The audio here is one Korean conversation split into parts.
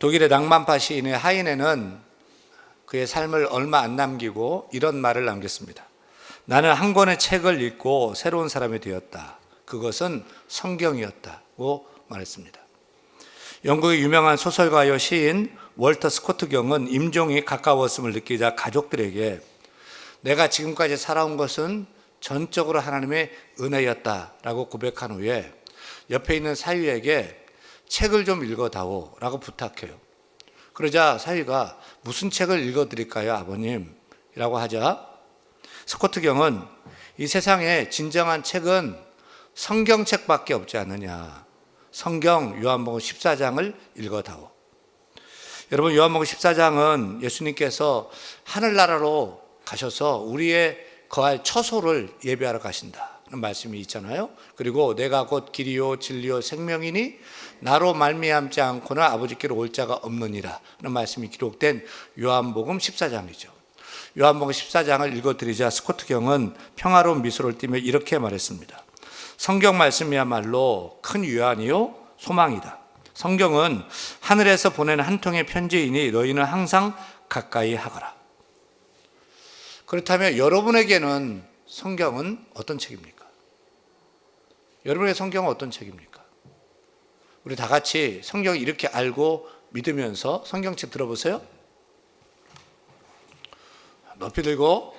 독일의 낭만파 시인의 하이네는 그의 삶을 얼마 안 남기고 이런 말을 남겼습니다. 나는 한 권의 책을 읽고 새로운 사람이 되었다. 그것은 성경이었다고 말했습니다. 영국의 유명한 소설가요 시인 월터 스코트 경은 임종이 가까웠음을 느끼자 가족들에게 내가 지금까지 살아온 것은 전적으로 하나님의 은혜였다라고 고백한 후에 옆에 있는 사위에게 책을 좀 읽어다오 라고 부탁해요. 그러자 사위가 무슨 책을 읽어드릴까요 아버님? 이라고 하자 스코트 경은 이 세상에 진정한 책은 성경책밖에 없지 않느냐. 성경 요한복음 14장을 읽어다오. 여러분, 요한복음 14장은 예수님께서 하늘나라로 가셔서 우리의 거할 처소를 예배하러 가신다는 말씀이 있잖아요. 그리고 내가 곧 길이요 진리요 생명이니 나로 말미암지 않고는 아버지께로 올 자가 없느니라 는 말씀이 기록된 요한복음 14장이죠. 요한복음 14장을 읽어드리자 스코트 경은 평화로운 미소를 띠며 이렇게 말했습니다. 성경 말씀이야말로 큰 위안이요 소망이다. 성경은 하늘에서 보낸 한 통의 편지이니 너희는 항상 가까이 하거라. 그렇다면 여러분에게는 성경은 어떤 책입니까? 여러분의 성경은 어떤 책입니까? 우리 다 같이 성경을 이렇게 알고 믿으면서 성경책 들어보세요. 높이 들고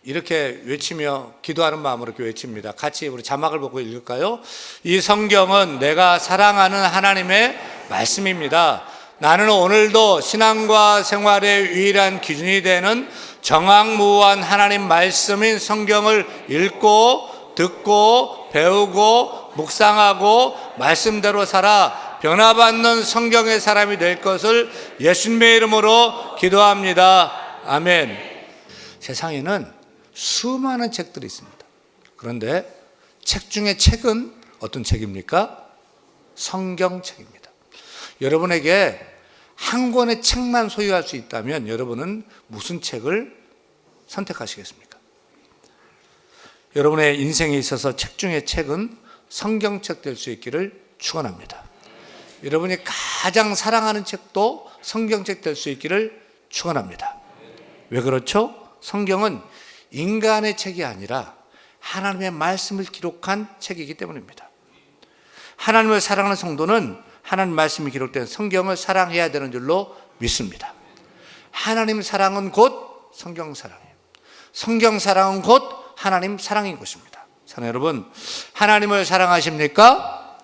이렇게 외치며 기도하는 마음으로 이렇게 외칩니다. 같이 우리 자막을 보고 읽을까요? 이 성경은 내가 사랑하는 하나님의 말씀입니다. 나는 오늘도 신앙과 생활의 유일한 기준이 되는 정확무한 하나님 말씀인 성경을 읽고 듣고 배우고 묵상하고 말씀대로 살아 변화받는 성경의 사람이 될 것을 예수님의 이름으로 기도합니다. 아멘. 세상에는 수많은 책들이 있습니다. 그런데 책 중에 책은 어떤 책입니까? 성경책입니다. 여러분에게 한 권의 책만 소유할 수 있다면 여러분은 무슨 책을 선택하시겠습니까? 여러분의 인생에 있어서 책 중에 책은 성경책 될 수 있기를 축원합니다. 여러분이 가장 사랑하는 책도 성경책 될 수 있기를 축원합니다. 왜 그렇죠? 성경은 인간의 책이 아니라 하나님의 말씀을 기록한 책이기 때문입니다. 하나님을 사랑하는 성도는 하나님 말씀이 기록된 성경을 사랑해야 되는 줄로 믿습니다. 하나님 사랑은 곧 성경 사랑이에요. 성경 사랑은 곧 하나님 사랑인 것입니다. 사랑하는 여러분, 하나님을 사랑하십니까?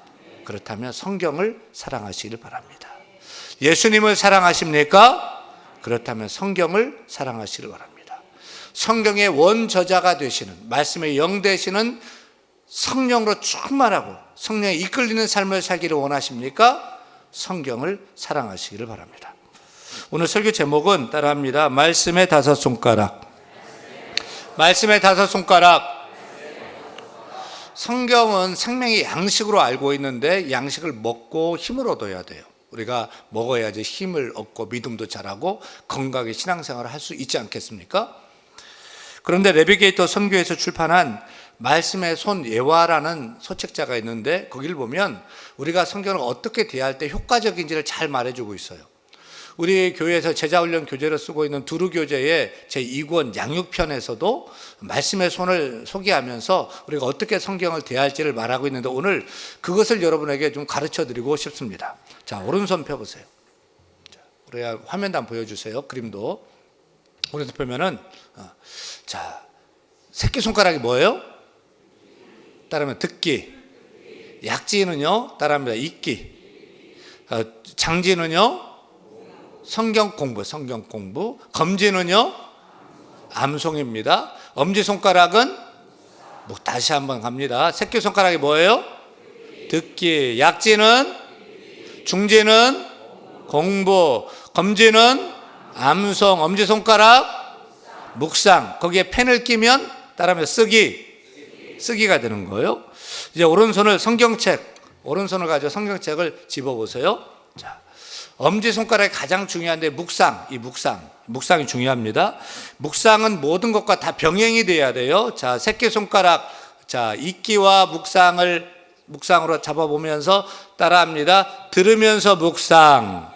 그렇다면 성경을 사랑하시길 바랍니다. 예수님을 사랑하십니까? 그렇다면 성경을 사랑하시길 바랍니다. 성경의 원저자가 되시는, 말씀의 영 되시는 성령으로 충만하고 성령에 이끌리는 삶을 살기를 원하십니까? 성경을 사랑하시기를 바랍니다. 오늘 설교 제목은 따라합니다. 말씀의 다섯 손가락. 말씀의 다섯 손가락. 성경은 생명의 양식으로 알고 있는데 양식을 먹고 힘을 얻어야 돼요. 우리가 먹어야지 힘을 얻고 믿음도 잘하고 건강하게 신앙생활을 할 수 있지 않겠습니까? 그런데 내비게이터 선교에서 출판한 말씀의 손 예화라는 소책자가 있는데 거기를 보면 우리가 성경을 어떻게 대할 때 효과적인지를 잘 말해주고 있어요. 우리 교회에서 제자훈련 교재로 쓰고 있는 두루 교재의 제2권 양육편에서도 말씀의 손을 소개하면서 우리가 어떻게 성경을 대할지를 말하고 있는데 오늘 그것을 여러분에게 좀 가르쳐 드리고 싶습니다. 자, 오른손 펴보세요. 자, 우리 화면도 한번 보여주세요. 그림도. 오른손 펴면은 자, 새끼손가락이 뭐예요? 따라하면 듣기. 약지는요? 따라합니다. 읽기. 장지는요? 성경 공부. 검지는요? 암송입니다. 엄지손가락은 다시 한번 갑니다. 새끼손가락이 뭐예요? 듣기. 약지는? 중지는? 공부. 검지는? 암송. 엄지손가락? 묵상. 거기에 펜을 끼면 따라하면 쓰기가 되는 거예요. 이제 오른손을 성경책, 오른손을 가지고 성경책을 집어보세요. 자, 엄지손가락이 가장 중요한데 묵상이 중요합니다. 묵상은 모든 것과 다 병행이 돼야 돼요. 자, 새끼손가락, 자, 읽기와 묵상으로 잡아보면서 따라합니다. 들으면서 묵상.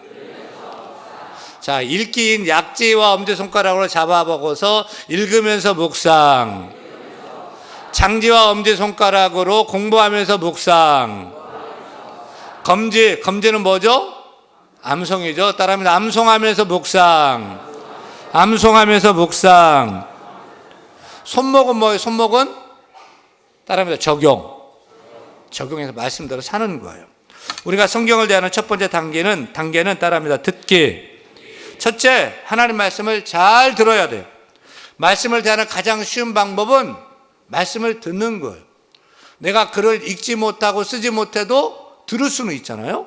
자, 읽기인 약지와 엄지손가락으로 잡아보고서 읽으면서 묵상. 장지와 엄지손가락으로 공부하면서 묵상. 검지는 뭐죠? 암송이죠. 따라합니다. 암송하면서 묵상. 암송하면서 묵상. 손목은 뭐예요? 손목은 따라합니다. 적용해서 말씀대로 사는 거예요. 우리가 성경을 대하는 첫 번째 단계는 따라합니다. 듣기. 첫째, 하나님 말씀을 잘 들어야 돼요. 말씀을 대하는 가장 쉬운 방법은 말씀을 듣는 거예요. 내가 글을 읽지 못하고 쓰지 못해도 들을 수는 있잖아요.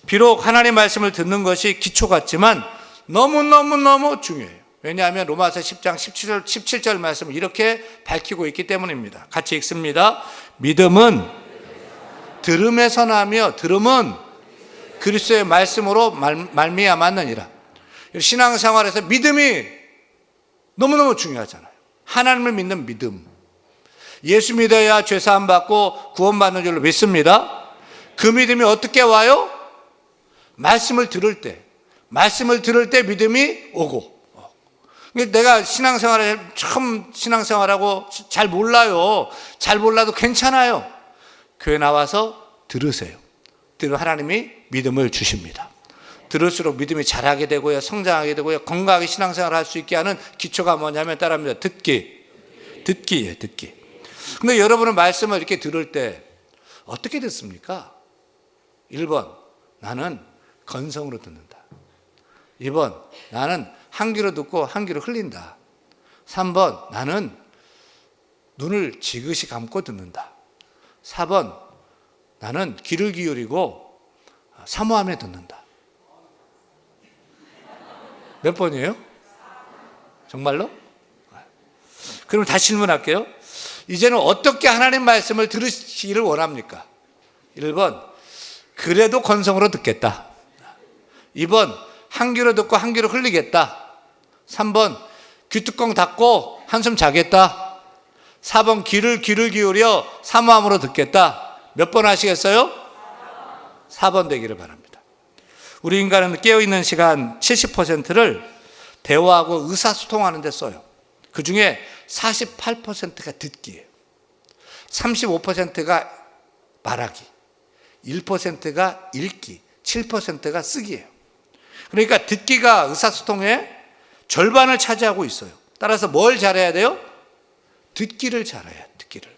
비록 하나님 말씀을 듣는 것이 기초 같지만 너무너무 중요해요. 왜냐하면 로마서 10장 17절 말씀을 이렇게 밝히고 있기 때문입니다. 같이 읽습니다. 믿음은 들음에서 나며 들음은 그리스도의 말씀으로 말미암았느니라. 신앙생활에서 믿음이 너무너무 중요하잖아요. 하나님을 믿는 믿음. 예수 믿어야 죄사함 받고 구원받는 줄로 믿습니다. 그 믿음이 어떻게 와요? 말씀을 들을 때 믿음이 오고. 내가 처음 신앙생활하고 잘 몰라요. 잘 몰라도 괜찮아요. 교회 나와서 들으세요. 들으면 하나님이 믿음을 주십니다. 들을수록 믿음이 자라게 되고요, 성장하게 되고요, 건강하게 신앙생활을 할 수 있게 하는 기초가 뭐냐면 따라합니다. 듣기예요. 근데 여러분은 말씀을 이렇게 들을 때 어떻게 듣습니까? 1번, 나는 건성으로 듣는다. 2번, 나는 한 귀로 듣고 한 귀로 흘린다. 3번, 나는 눈을 지그시 감고 듣는다. 4번, 나는 귀를 기울이고 사모하며 듣는다. 몇 번이에요? 정말로? 그럼 다시 질문할게요. 이제는 어떻게 하나님 말씀을 들으시기를 원합니까? 1번, 그래도 건성으로 듣겠다. 2번, 한 귀로 듣고 한 귀로 흘리겠다. 3번, 귀뚜껑 닫고 한숨 자겠다. 4번, 귀를 기울여 사모함으로 듣겠다. 몇 번 하시겠어요? 4번 되기를 바랍니다. 우리 인간은 깨어있는 시간 70%를 대화하고 의사소통하는 데 써요. 그 중에 48%가 듣기예요. 35%가 말하기, 1%가 읽기, 7%가 쓰기예요. 그러니까 듣기가 의사소통의 절반을 차지하고 있어요. 따라서 뭘 잘해야 돼요? 듣기를 잘해야 듣기를.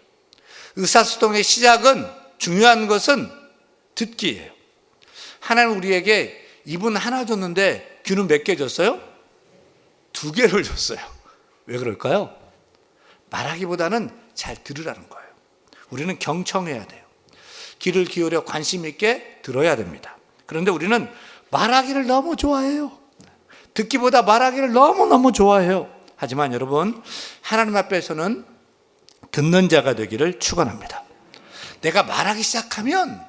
의사소통의 시작은, 중요한 것은 듣기예요. 하나님 우리에게 입은 하나 줬는데 귀는 몇 개 줬어요? 2개를 줬어요. 왜 그럴까요? 말하기보다는 잘 들으라는 거예요. 우리는 경청해야 돼요. 귀를 기울여 관심 있게 들어야 됩니다. 그런데 우리는 말하기를 너무 좋아해요. 듣기보다 말하기를 너무너무 좋아해요. 하지만 여러분, 하나님 앞에서는 듣는 자가 되기를 축원합니다. 내가 말하기 시작하면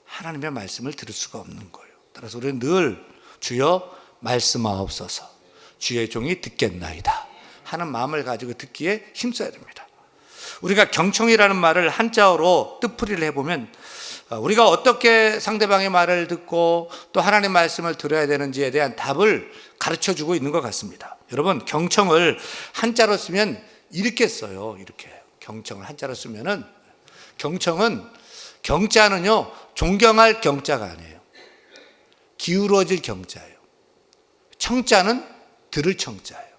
하나님의 말씀을 들을 수가 없는 거예요. 따라서 우리는 늘 주여 말씀하옵소서, 주의 종이 듣겠나이다 하는 마음을 가지고 듣기에 힘써야 됩니다. 우리가 경청이라는 말을 한자어로 뜻풀이를 해보면 우리가 어떻게 상대방의 말을 듣고 또 하나님의 말씀을 들어야 되는지에 대한 답을 가르쳐주고 있는 것 같습니다. 여러분, 경청을 한자로 쓰면 이렇게 써요. 이렇게 경청을 한자로 쓰면은, 경청은, 경자는요 존경할 경자가 아니에요. 기울어질 경자예요. 청자는 들을 청자예요.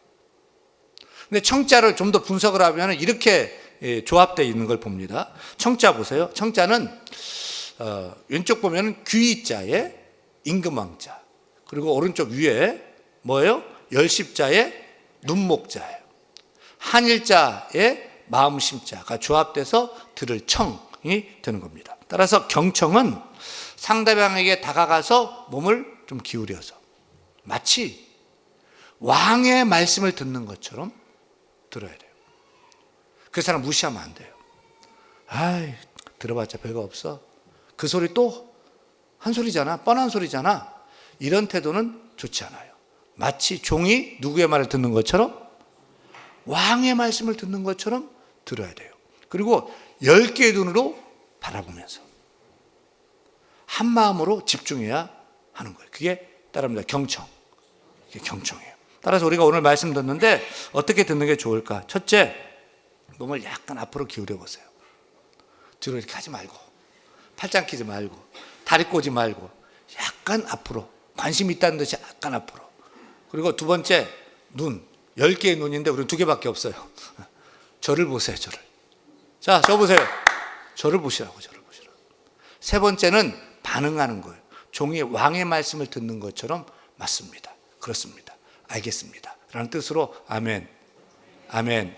근데 청자를 좀 더 분석을 하면 이렇게 조합되어 있는 걸 봅니다. 청자 보세요. 청자는 왼쪽 보면 귀자에 임금왕자, 그리고 오른쪽 위에 뭐예요? 열십자에 눈목자예요. 한일자에 마음심자가 조합돼서 들을 청이 되는 겁니다. 따라서 경청은 상대방에게 다가가서 몸을 좀 기울여서 마치 왕의 말씀을 듣는 것처럼 들어야 돼요. 그 사람 무시하면 안 돼요. 아이, 들어봤자 별거 없어. 그 소리 또 한 소리잖아, 뻔한 소리잖아. 이런 태도는 좋지 않아요. 마치 종이 누구의 말을 듣는 것처럼, 왕의 말씀을 듣는 것처럼 들어야 돼요. 그리고 10개의 눈으로 바라보면서 한 마음으로 집중해야 하는 거예요. 그게 따릅니다. 경청. 경청해요. 따라서 우리가 오늘 말씀 듣는데 어떻게 듣는 게 좋을까? 첫째, 몸을 약간 앞으로 기울여 보세요. 뒤로 이렇게 하지 말고, 팔짱 끼지 말고, 다리 꼬지 말고, 약간 앞으로, 관심 있다는 듯이 약간 앞으로. 그리고 두 번째, 눈. 10개의 눈인데 우리는 2개밖에 없어요. 저를 보세요, 저를. 자, 저 보세요. 저를 보시라고, 저를 보시라고. 세 번째는 반응하는 거예요. 종이 왕의 말씀을 듣는 것처럼 맞습니다. 그렇습니다. 알겠습니다. 라는 뜻으로 아멘, 아멘,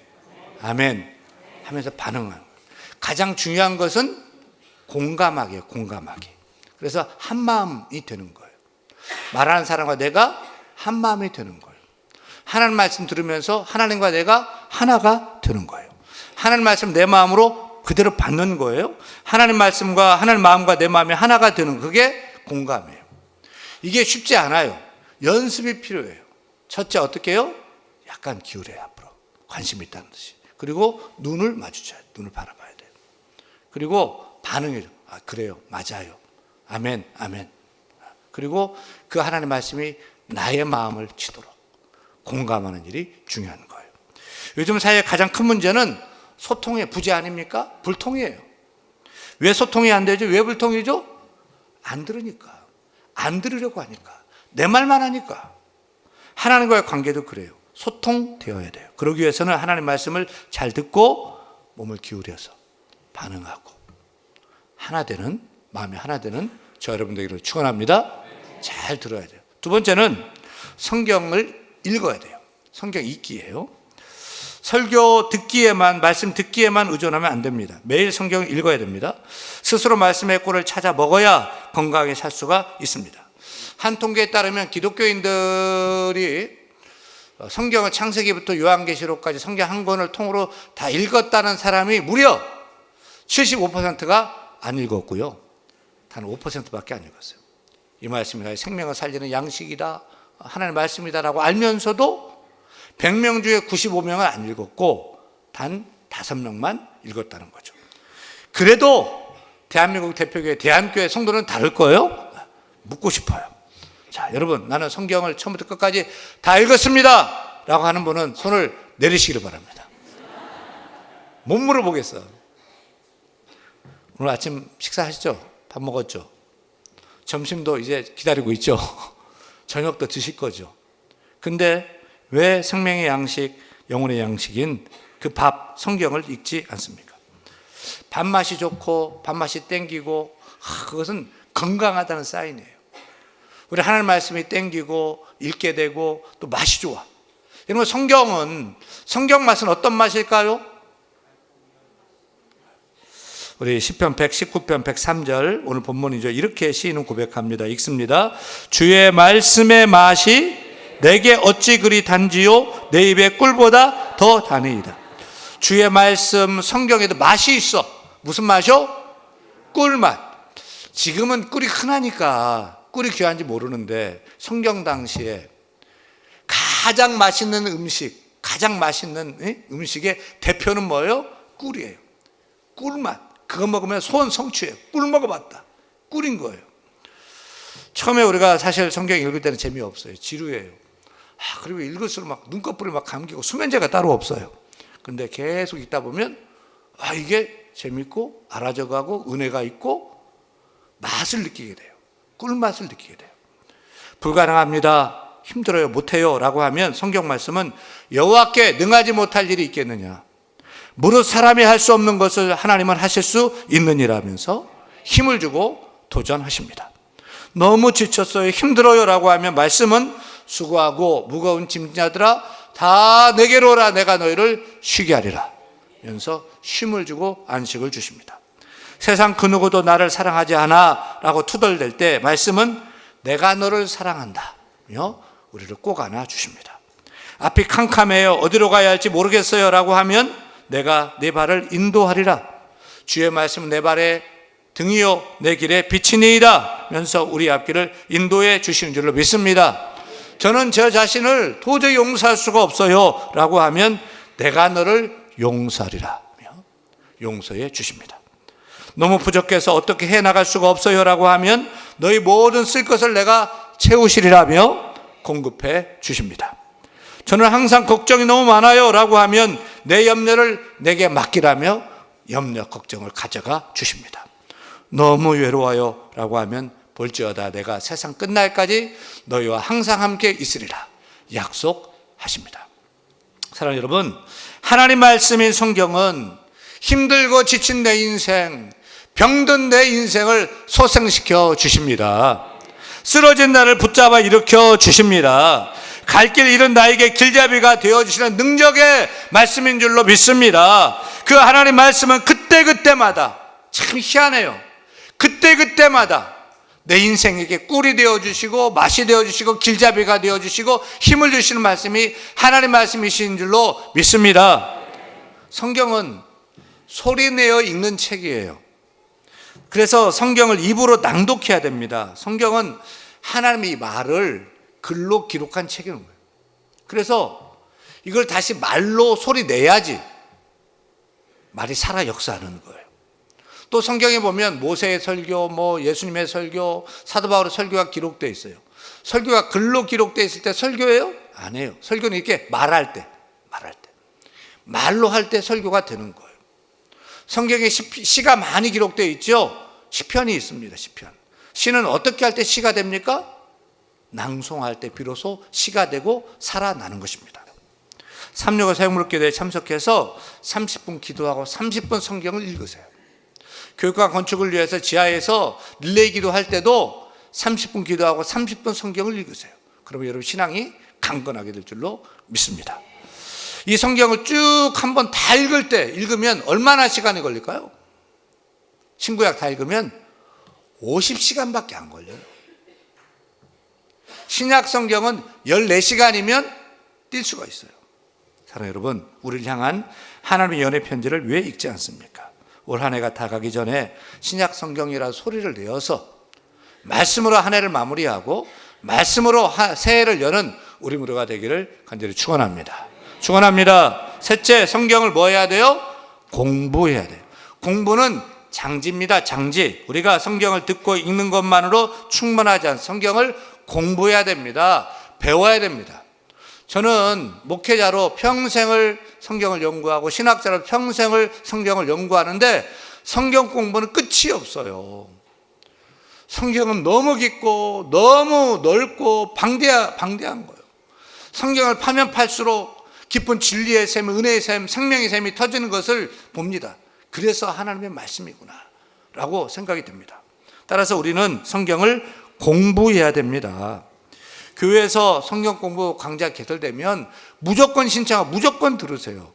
아멘 하면서 반응하는 거예요. 가장 중요한 것은 공감하기예요. 공감하기. 그래서 한 마음이 되는 거예요. 말하는 사람과 내가 한 마음이 되는 거예요. 하나님 말씀 들으면서 하나님과 내가 하나가 되는 거예요. 하나님 말씀 내 마음으로 그대로 받는 거예요. 하나님 말씀과 하나님 마음과 내 마음이 하나가 되는, 그게 공감이에요. 이게 쉽지 않아요. 연습이 필요해요. 첫째, 어떻게 해요? 약간 기울여요, 앞으로. 관심 있다는 듯이. 그리고 눈을 마주쳐야 돼요. 눈을 바라봐야 돼요. 그리고 반응해요. 아, 그래요. 맞아요. 아멘, 아멘. 그리고 그 하나님의 말씀이 나의 마음을 치도록 공감하는 일이 중요한 거예요. 요즘 사회의 가장 큰 문제는 소통의 부재 아닙니까? 불통이에요. 왜 소통이 안 되죠? 왜 불통이죠? 안 들으니까. 안 들으려고 하니까. 내 말만 하니까. 하나님과의 관계도 그래요. 소통되어야 돼요. 그러기 위해서는 하나님 말씀을 잘 듣고 몸을 기울여서 반응하고 하나 되는, 마음이 하나 되는 저 여러분들에게 축원합니다. 잘 들어야 돼요. 두 번째는 성경을 읽어야 돼요. 성경 읽기예요. 설교 듣기에만, 말씀 듣기에만 의존하면 안 됩니다. 매일 성경을 읽어야 됩니다. 스스로 말씀의 꼴을 찾아 먹어야 건강하게 살 수가 있습니다. 한 통계에 따르면 기독교인들이 성경을 창세기부터 요한계시록까지 성경 한 권을 통으로 다 읽었다는 사람이 무려 75%가 안 읽었고요. 단 5%밖에 안 읽었어요. 이 말씀이 나의 생명을 살리는 양식이다, 하나님의 말씀이다라고 알면서도 100명 중에 95명은 안 읽었고 단 5명만 읽었다는 거죠. 그래도 대한민국 대표교회 대한교회 성도는 다를 거예요? 묻고 싶어요. 자, 여러분, 나는 성경을 처음부터 끝까지 다 읽었습니다 라고 하는 분은 손을 내리시기를 바랍니다. 못 물어보겠어. 오늘 아침 식사하시죠? 밥 먹었죠? 점심도 이제 기다리고 있죠? 저녁도 드실 거죠? 근데 왜 생명의 양식, 영혼의 양식인 그 밥, 성경을 읽지 않습니까? 밥맛이 좋고 밥맛이 땡기고, 그것은 건강하다는 사인이에요. 우리 하나님 말씀이 땡기고 읽게 되고 또 맛이 좋아. 여러분, 성경 맛은 어떤 맛일까요? 우리 시편 119편 103절 오늘 본문이죠. 이렇게 시인은 고백합니다. 읽습니다. 주의 말씀의 맛이 내게 어찌 그리 단지요 내 입의 꿀보다 더 다니이다. 주의 말씀 성경에도 맛이 있어. 무슨 맛이요? 꿀맛. 지금은 꿀이 흔하니까 꿀이 귀한지 모르는데 성경 당시에 가장 맛있는 음식, 가장 맛있는 음식의 대표는 뭐예요? 꿀이에요. 꿀맛. 그거 먹으면 소원 성취해요. 꿀 먹어봤다. 꿀인 거예요. 처음에 우리가 사실 성경 읽을 때는 재미없어요. 지루해요. 그리고 읽을수록 막 눈꺼풀이 막 감기고 수면제가 따로 없어요. 근데 계속 읽다 보면 이게 재밌고 알아져가고 은혜가 있고 맛을 느끼게 돼요. 꿀맛을 느끼게 돼요. 불가능합니다, 힘들어요, 못해요 라고 하면 성경 말씀은 여호와께 능하지 못할 일이 있겠느냐, 무릇 사람이 할 수 없는 것을 하나님은 하실 수 있느니라면서 힘을 주고 도전하십니다. 너무 지쳤어요, 힘들어요 라고 하면 말씀은 수고하고 무거운 짐자들아 다 내게로 오라, 내가 너희를 쉬게 하리라 면서 쉼을 주고 안식을 주십니다. 세상 그 누구도 나를 사랑하지 않아 라고 투덜댈 때 말씀은 내가 너를 사랑한다며 우리를 꼭 안아 주십니다. 앞이 캄캄해요, 어디로 가야 할지 모르겠어요 라고 하면 내가 내 발을 인도하리라, 주의 말씀은 내 발의 등이요 내 길에 빛이니이다 면서 우리 앞길을 인도해 주시는 줄로 믿습니다. 저는 저 자신을 도저히 용서할 수가 없어요 라고 하면 내가 너를 용서하리라 며 용서해 주십니다. 너무 부족해서 어떻게 해나갈 수가 없어요 라고 하면 너희 모든 쓸 것을 내가 채우시리라며 공급해 주십니다. 저는 항상 걱정이 너무 많아요 라고 하면 내 염려를 내게 맡기라며 염려 걱정을 가져가 주십니다. 너무 외로워요 라고 하면 볼지어다 내가 세상 끝날까지 너희와 항상 함께 있으리라 약속하십니다. 사랑하는 여러분, 하나님 말씀인 성경은 힘들고 지친 내 인생, 병든 내 인생을 소생시켜 주십니다. 쓰러진 나를 붙잡아 일으켜 주십니다. 갈 길 잃은 나에게 길잡이가 되어주시는 능력의 말씀인 줄로 믿습니다. 그 하나님 말씀은 그때그때마다 참 희한해요. 그때그때마다 내 인생에게 꿀이 되어주시고 맛이 되어주시고 길잡이가 되어주시고 힘을 주시는 말씀이 하나님 말씀이신 줄로 믿습니다. 성경은 소리내어 읽는 책이에요. 그래서 성경을 입으로 낭독해야 됩니다. 성경은 하나님의 말을 글로 기록한 책이는 거예요. 그래서 이걸 다시 말로 소리 내야지 말이 살아 역사하는 거예요. 또 성경에 보면 모세의 설교, 예수님의 설교, 사도 바울의 설교가 기록되어 있어요. 설교가 글로 기록되어 있을 때 설교예요? 아니에요. 설교는 이렇게 말할 때 말로 할 때 설교가 되는 거예요. 성경에 시가 많이 기록되어 있죠. 시편이 있습니다. 시는 어떻게 할 때 시가 됩니까? 낭송할 때 비로소 시가 되고 살아나는 것입니다. 365 세무기도에 참석해서 30분 기도하고 30분 성경을 읽으세요. 교육과 건축을 위해서 지하에서 릴레이 기도할 때도 30분 기도하고 30분 성경을 읽으세요. 그러면 여러분 신앙이 강건하게 될 줄로 믿습니다. 이 성경을 쭉 한번 다 읽으면 얼마나 시간이 걸릴까요? 신구약 다 읽으면 50시간밖에 안 걸려요. 신약 성경은 14시간이면 뛸 수가 있어요. 사랑하는 여러분, 우리를 향한 하나님의 연애 편지를 왜 읽지 않습니까? 올 한 해가 다 가기 전에 신약 성경이라는 소리를 내어서 말씀으로 한 해를 마무리하고 말씀으로 새해를 여는 우리 무료가 되기를 간절히 축원합니다. 셋째, 성경을 뭐 해야 돼요? 공부해야 돼요. 공부는 장지입니다. 장지. 우리가 성경을 듣고 읽는 것만으로 충분하지 않습니다. 성경을 공부해야 됩니다. 배워야 됩니다. 저는 목회자로 평생을 성경을 연구하고 신학자로 평생을 성경을 연구하는데 성경 공부는 끝이 없어요. 성경은 너무 깊고 너무 넓고 방대한 거예요. 성경을 파면 팔수록 깊은 진리의 샘, 은혜의 샘, 생명의 샘이 터지는 것을 봅니다. 그래서 하나님의 말씀이구나 라고 생각이 듭니다. 따라서 우리는 성경을 공부해야 됩니다. 교회에서 성경 공부 강좌 개설되면 무조건 신청하고 무조건 들으세요.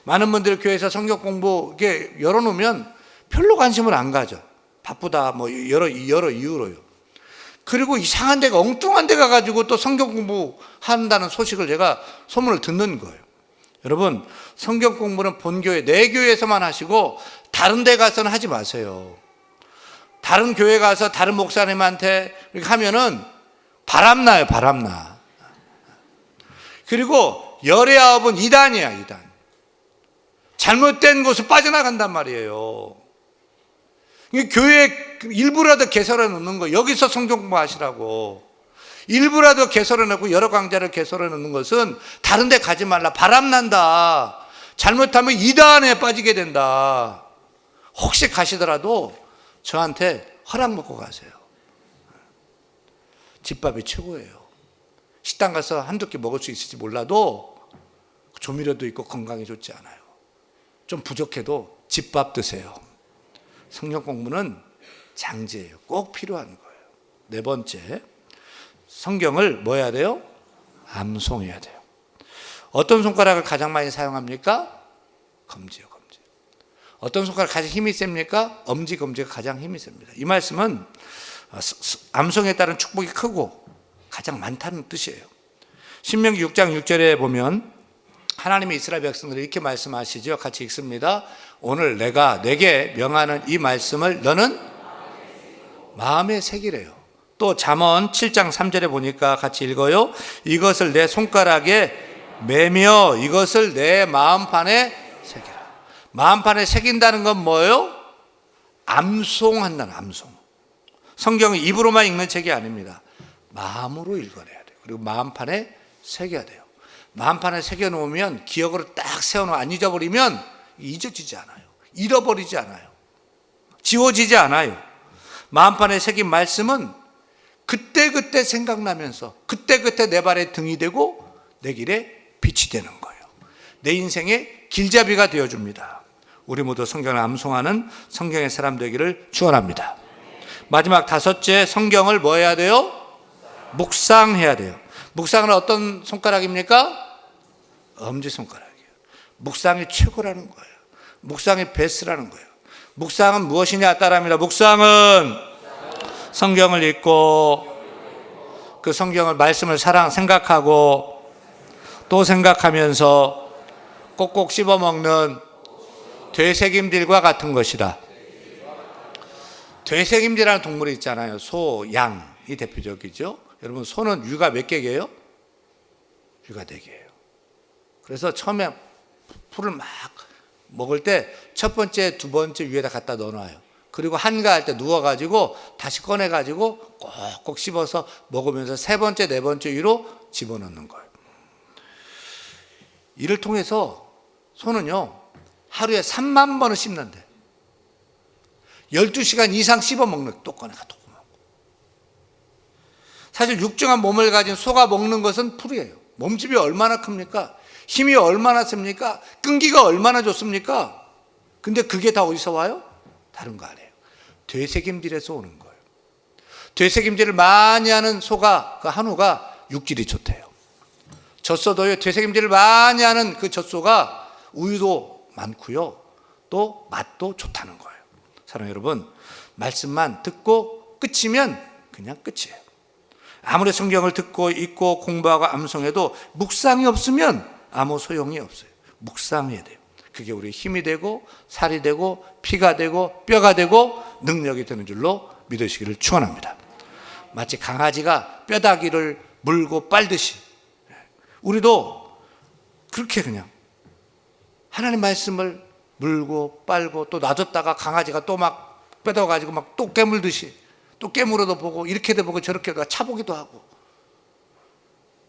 많은 분들이 교회에서 성경 공부 이게 열어놓으면 별로 관심을 안 가져. 바쁘다 여러 이유로요. 그리고 이상한 데가 엉뚱한 데 가가지고 또 성경 공부한다는 소식을 제가 소문을 듣는 거예요. 여러분, 성경 공부는 본교회 내 교회에서만 하시고 다른 데 가서는 하지 마세요. 다른 교회 가서 다른 목사님한테 이렇게 하면은 바람나요. 그리고 열의 아홉은 이단이야. 잘못된 곳을 빠져나간단 말이에요. 교회 일부라도 개설해 놓는 거, 여기서 성경 공부하시라고 일부라도 개설해 놓고 여러 강좌를 개설해 놓는 것은 다른 데 가지 말라. 바람난다. 잘못하면 이단에 빠지게 된다. 혹시 가시더라도 저한테 허락 먹고 가세요. 집밥이 최고예요. 식당 가서 한두 끼 먹을 수 있을지 몰라도 조미료도 있고 건강에 좋지 않아요. 좀 부족해도 집밥 드세요. 성경 공부는 장지예요. 꼭 필요한 거예요. 네 번째, 성경을 뭐 해야 돼요? 암송해야 돼요. 어떤 손가락을 가장 많이 사용합니까? 검지요. 어떤 손가락 가장 힘이 셉니까? 엄지, 검지가 가장 힘이 셉니다. 이 말씀은 암송에 따른 축복이 크고 가장 많다는 뜻이에요. 신명기 6장 6절에 보면 하나님의 이스라엘 백성들이 이렇게 말씀하시죠. 같이 읽습니다. 오늘 내가 내게 명하는 이 말씀을 너는 마음에 새기래요. 또 잠언 7장 3절에 보니까 같이 읽어요. 이것을 내 손가락에 매며 이것을 내 마음판에 새기라. 마음판에 새긴다는 건 뭐예요? 암송한다는 암송. 성경은 입으로만 읽는 책이 아닙니다. 마음으로 읽어내야 돼요. 그리고 마음판에 새겨야 돼요. 마음판에 새겨놓으면 기억으로 딱 세워놓으면 안 잊어버리면 잊어지지 않아요. 잃어버리지 않아요. 지워지지 않아요. 마음판에 새긴 말씀은 그때그때 생각나면서 그때그때 내 발에 등이 되고 내 길에 빛이 되는 거예요. 내 인생의 길잡이가 되어줍니다. 우리 모두 성경을 암송하는 성경의 사람 되기를 축원합니다. 마지막 다섯째, 성경을 뭐 해야 돼요? 묵상해야 돼요. 묵상은 어떤 손가락입니까? 엄지손가락이에요. 묵상이 최고라는 거예요. 묵상이 베스트라는 거예요. 묵상은 무엇이냐 따라합니다. 묵상은 성경을 읽고 그 성경을 말씀을 생각하고 또 생각하면서 꼭꼭 씹어먹는 되새김질과 같은 것이다. 되새김질이라는 동물이 있잖아요. 소, 양이 대표적이죠. 여러분, 소는 위가 몇 개예요? 위가 4개예요. 그래서 처음에 풀을 막 먹을 때 첫 번째, 두 번째 위에다 갖다 넣어놔요. 그리고 한가할 때 누워가지고 다시 꺼내가지고 꼭꼭 씹어서 먹으면서 세 번째, 네 번째 위로 집어넣는 거예요. 이를 통해서 소는요, 하루에 3만 번을 씹는데 12시간 이상 씹어먹는, 또 꺼내가 또 먹고. 사실 육중한 몸을 가진 소가 먹는 것은 풀이에요. 몸집이 얼마나 큽니까? 힘이 얼마나 셉니까? 끈기가 얼마나 좋습니까? 근데 그게 다 어디서 와요? 다른 거 아니에요. 되새김질에서 오는 거예요. 되새김질을 많이 하는 소가, 그 한우가 육질이 좋대요. 젖소도요, 되새김질을 많이 하는 그 젖소가 우유도 많고요, 또 맛도 좋다는 거예요. 사랑하는 여러분, 말씀만 듣고 끝이면 그냥 끝이에요. 아무리 성경을 듣고 읽고 공부하고 암송해도 묵상이 없으면 아무 소용이 없어요. 묵상해야 돼요. 그게 우리의 힘이 되고 살이 되고 피가 되고 뼈가 되고 능력이 되는 줄로 믿으시기를 축원합니다. 마치 강아지가 뼈다귀를 물고 빨듯이 우리도 그렇게 그냥 하나님 말씀을 물고 빨고 또 놔뒀다가 강아지가 또 막 뼈다가지고 막 또 깨물듯이 또 깨물어도 보고 이렇게도 보고 저렇게도 차보기도 하고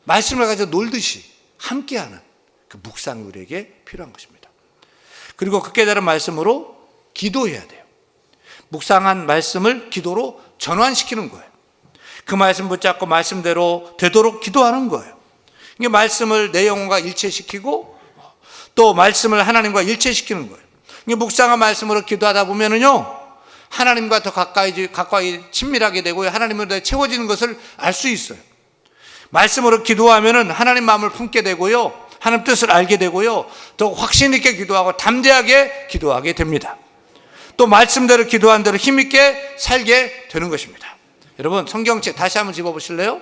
말씀을 가지고 놀듯이 함께하는 그 묵상이 우리에게 필요한 것입니다. 그리고 그 깨달은 말씀으로 기도해야 돼요. 묵상한 말씀을 기도로 전환시키는 거예요. 그 말씀 붙잡고 말씀대로 되도록 기도하는 거예요. 이게 말씀을 내 영혼과 일체시키고 또 말씀을 하나님과 일체시키는 거예요. 이게 묵상한 말씀으로 기도하다 보면은요, 하나님과 더 가까이 친밀하게 되고요, 하나님으로 채워지는 것을 알 수 있어요. 말씀으로 기도하면은 하나님 마음을 품게 되고요, 하나님 뜻을 알게 되고요, 더 확신 있게 기도하고 담대하게 기도하게 됩니다. 또 말씀대로 기도한 대로 힘있게 살게 되는 것입니다. 여러분, 성경책 다시 한번 집어보실래요?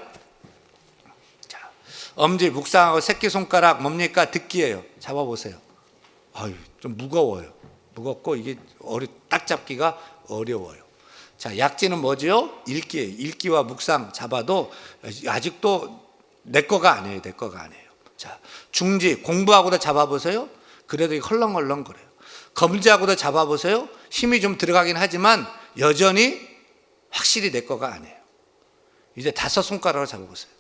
자, 엄지, 묵상하고 새끼손가락 뭡니까? 듣기예요. 잡아보세요. 아유, 좀 무거워요. 무겁고 이게 딱 잡기가 어려워요. 자, 약지는 뭐죠? 읽기예요. 읽기와 묵상 잡아도 아직도 내 거가 아니에요. 내 거가 아니에요. 자, 중지, 공부하고도 잡아보세요. 그래도 헐렁헐렁 거려요. 검지하고도 잡아보세요. 힘이 좀 들어가긴 하지만 여전히 확실히 내 거가 아니에요. 이제 5손가락으로 잡아보세요.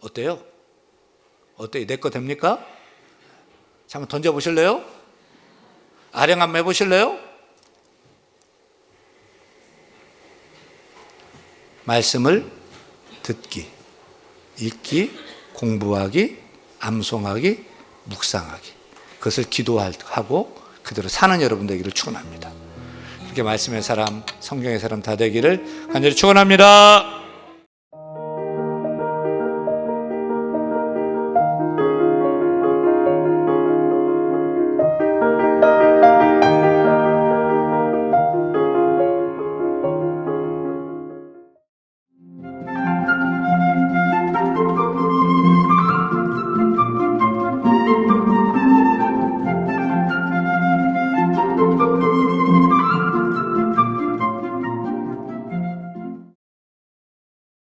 어때요? 어때요? 내 거 됩니까? 자, 한번 던져보실래요? 아령 한번 해보실래요? 말씀을 듣기, 읽기, 공부하기, 암송하기, 묵상하기, 그것을 기도하고 그대로 사는 여러분 되기를 축원합니다. 이렇게 말씀의 사람, 성경의 사람 다 되기를 간절히 축원합니다.